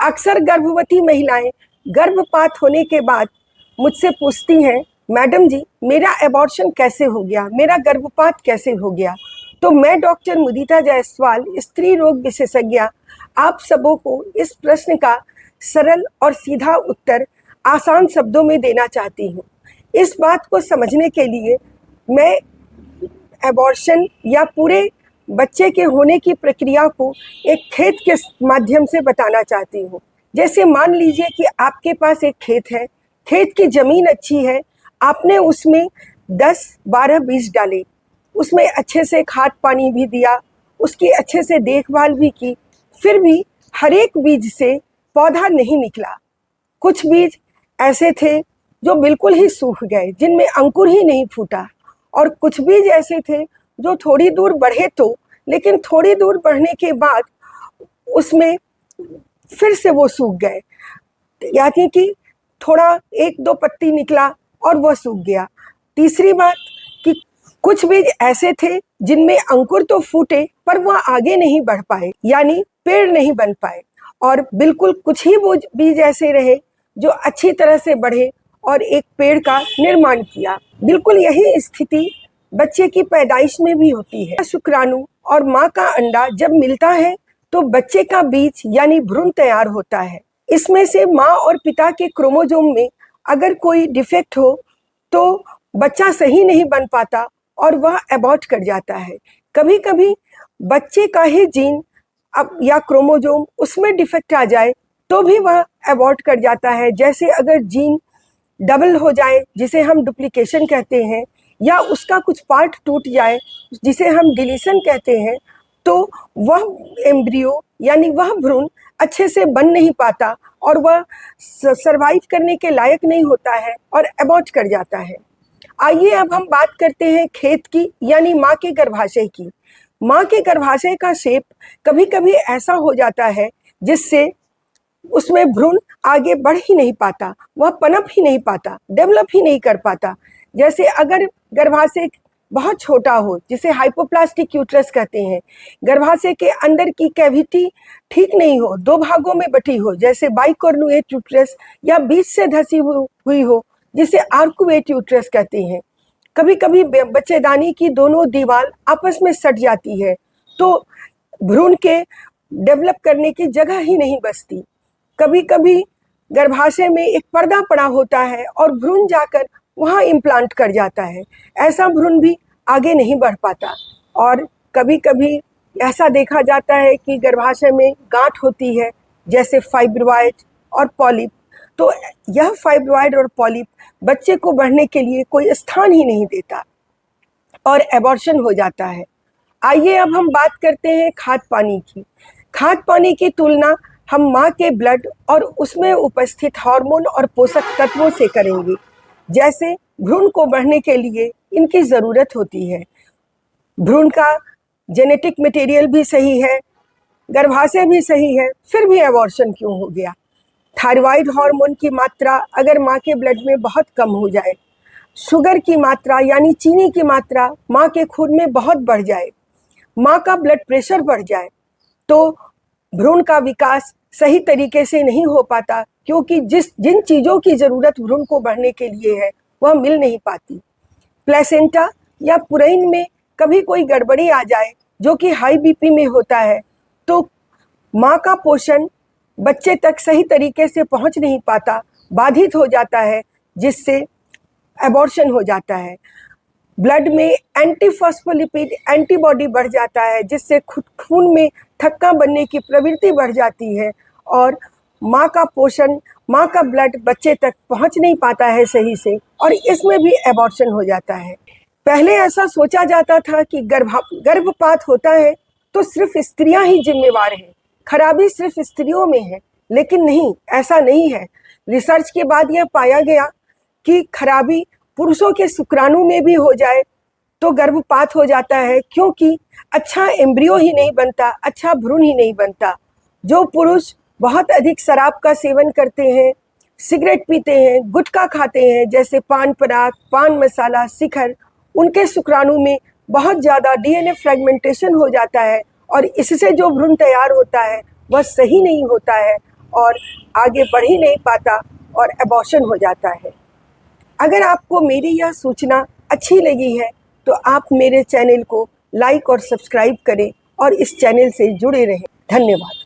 अक्सर गर्भवती महिलाएं गर्भपात होने के बाद मुझसे पूछती हैं, मैडम जी मेरा एबॉर्शन कैसे हो गया, मेरा गर्भपात कैसे हो गया। तो मैं डॉक्टर मुदिता जायसवाल, स्त्री रोग विशेषज्ञ, आप सबों को इस प्रश्न का सरल और सीधा उत्तर आसान शब्दों में देना चाहती हूँ। इस बात को समझने के लिए मैं एबॉर्शन या पूरे बच्चे के होने की प्रक्रिया को एक खेत के माध्यम से बताना चाहती हूँ। जैसे मान लीजिए कि आपके पास एक खेत है, खेत की ज़मीन अच्छी है, आपने उसमें 10-12 बीज डाले, उसमें अच्छे से खाद पानी भी दिया, उसकी अच्छे से देखभाल भी की, फिर भी हर एक बीज से पौधा नहीं निकला। कुछ बीज ऐसे थे जो बिल्कुल ही सूख गए, जिनमें अंकुर ही नहीं फूटा, और कुछ बीज ऐसे थे जो थोड़ी दूर बढ़े तो, लेकिन थोड़ी दूर बढ़ने के बाद उसमें फिर से वो सूख गए, यानी कि थोड़ा 1-2 पत्ती निकला और वह सूख गया। तीसरी बात कि कुछ बीज ऐसे थे जिनमें अंकुर तो फूटे पर वह आगे नहीं बढ़ पाए, यानी पेड़ नहीं बन पाए, और बिल्कुल कुछ ही बीज ऐसे रहे जो अच्छी तरह से बढ़े और एक पेड़ का निर्माण किया। बिल्कुल यही स्थिति बच्चे की पैदाइश में भी होती है। शुक्राणु और माँ का अंडा जब मिलता है तो बच्चे का बीज यानी भ्रूण तैयार होता है। इसमें से माँ और पिता के क्रोमोसोम में अगर कोई डिफेक्ट हो तो बच्चा सही नहीं बन पाता और वह एबॉर्ट कर जाता है। कभी कभी बच्चे का ही जीन या क्रोमोसोम उसमें डिफेक्ट आ जाए तो भी वह एबॉर्ट कर जाता है। जैसे अगर जीन डबल हो जाए, जिसे हम डुप्लीकेशन कहते हैं, या उसका कुछ पार्ट टूट जाए, जिसे हम डिलीशन कहते हैं, तो वह एम्ब्रियो यानी वह भ्रूण अच्छे से बन नहीं पाता और वह सरवाइव करने के लायक नहीं होता है और एबॉर्ट कर जाता है। आइए अब हम बात करते हैं खेत की, यानी माँ के गर्भाशय की। माँ के गर्भाशय का शेप कभी कभी ऐसा हो जाता है जिससे उसमें भ्रूण आगे बढ़ ही नहीं पाता, वह पनप ही नहीं पाता, डेवलप ही नहीं कर पाता। जैसे अगर गर्भाशय बहुत छोटा हो, जिसे हाइपोप्लास्टिक यूट्रस कहते हैं, गर्भाशय के अंदर की कैविटी ठीक नहीं हो, 2 भागों में बटी हो, जैसे बाइकॉर्नुएट यूट्रस, या बीच से धसी हुई हो, जिसे आर्कुएट यूट्रस कहते हैं। कभी कभी बच्चेदानी की दोनों दीवार आपस में सट जाती है तो भ्रूण के डेवलप करने की जगह ही नहीं बचती। कभी कभी गर्भाशय में एक पर्दा पड़ा होता है और भ्रूण जाकर वहाँ इम्प्लांट कर जाता है, ऐसा भ्रूण भी आगे नहीं बढ़ पाता। और कभी कभी ऐसा देखा जाता है कि गर्भाशय में गांठ होती है, जैसे फाइब्रॉइड और पॉलिप। तो यह फाइब्रॉइड और पॉलिप बच्चे को बढ़ने के लिए कोई स्थान ही नहीं देता और एबॉर्शन हो जाता है। आइए अब हम बात करते हैं खाद पानी की। खाद पानी की तुलना हम माँ के ब्लड और उसमें उपस्थित हार्मोन और पोषक तत्वों से करेंगे। जैसे भ्रूण को बढ़ने के लिए इनकी ज़रूरत होती है, भ्रूण का जेनेटिक मटेरियल भी सही है, गर्भाशय भी सही है, फिर भी एबॉर्शन क्यों हो गया। थायराइड हार्मोन की मात्रा अगर माँ के ब्लड में बहुत कम हो जाए, शुगर की मात्रा यानी चीनी की मात्रा माँ के खून में बहुत बढ़ जाए, माँ का ब्लड प्रेशर बढ़ जाए, तो भ्रूण का विकास सही तरीके से नहीं हो पाता, क्योंकि जिन चीज़ों की ज़रूरत भ्रूण को बढ़ने के लिए है वह मिल नहीं पाती। प्लेसेंटा या पुरैन में कभी कोई गड़बड़ी आ जाए, जो कि हाई बीपी में होता है, तो माँ का पोषण बच्चे तक सही तरीके से पहुँच नहीं पाता, बाधित हो जाता है, जिससे एबॉर्शन हो जाता है। ब्लड में एंटीफॉस्फोलिपिड एंटीबॉडी बढ़ जाता है, जिससे खून में थक्का बनने की प्रवृत्ति बढ़ जाती है और माँ का पोषण, माँ का ब्लड बच्चे तक पहुँच नहीं पाता है सही से, और इसमें भी एबॉर्शन हो जाता है। पहले ऐसा सोचा जाता था कि गर्भपात होता है तो सिर्फ स्त्रियां ही जिम्मेवार हैं, खराबी सिर्फ स्त्रियों में है, लेकिन नहीं, ऐसा नहीं है। रिसर्च के बाद यह पाया गया कि खराबी पुरुषों के शुक्राणु में भी हो जाए तो गर्भपात हो जाता है, क्योंकि अच्छा एम्ब्रियो ही नहीं बनता, अच्छा भ्रूण ही नहीं बनता। जो पुरुष बहुत अधिक शराब का सेवन करते हैं, सिगरेट पीते हैं, गुटखा खाते हैं, जैसे पान पराग, पान मसाला, शिखर, उनके शुक्राणु में बहुत ज़्यादा डीएनए फ्रेगमेंटेशन हो जाता है और इससे जो भ्रूण तैयार होता है वह सही नहीं होता है और आगे बढ़ ही नहीं पाता और एबॉर्शन हो जाता है। अगर आपको मेरी यह सूचना अच्छी लगी है तो आप मेरे चैनल को लाइक और सब्सक्राइब करें और इस चैनल से जुड़े रहें। धन्यवाद।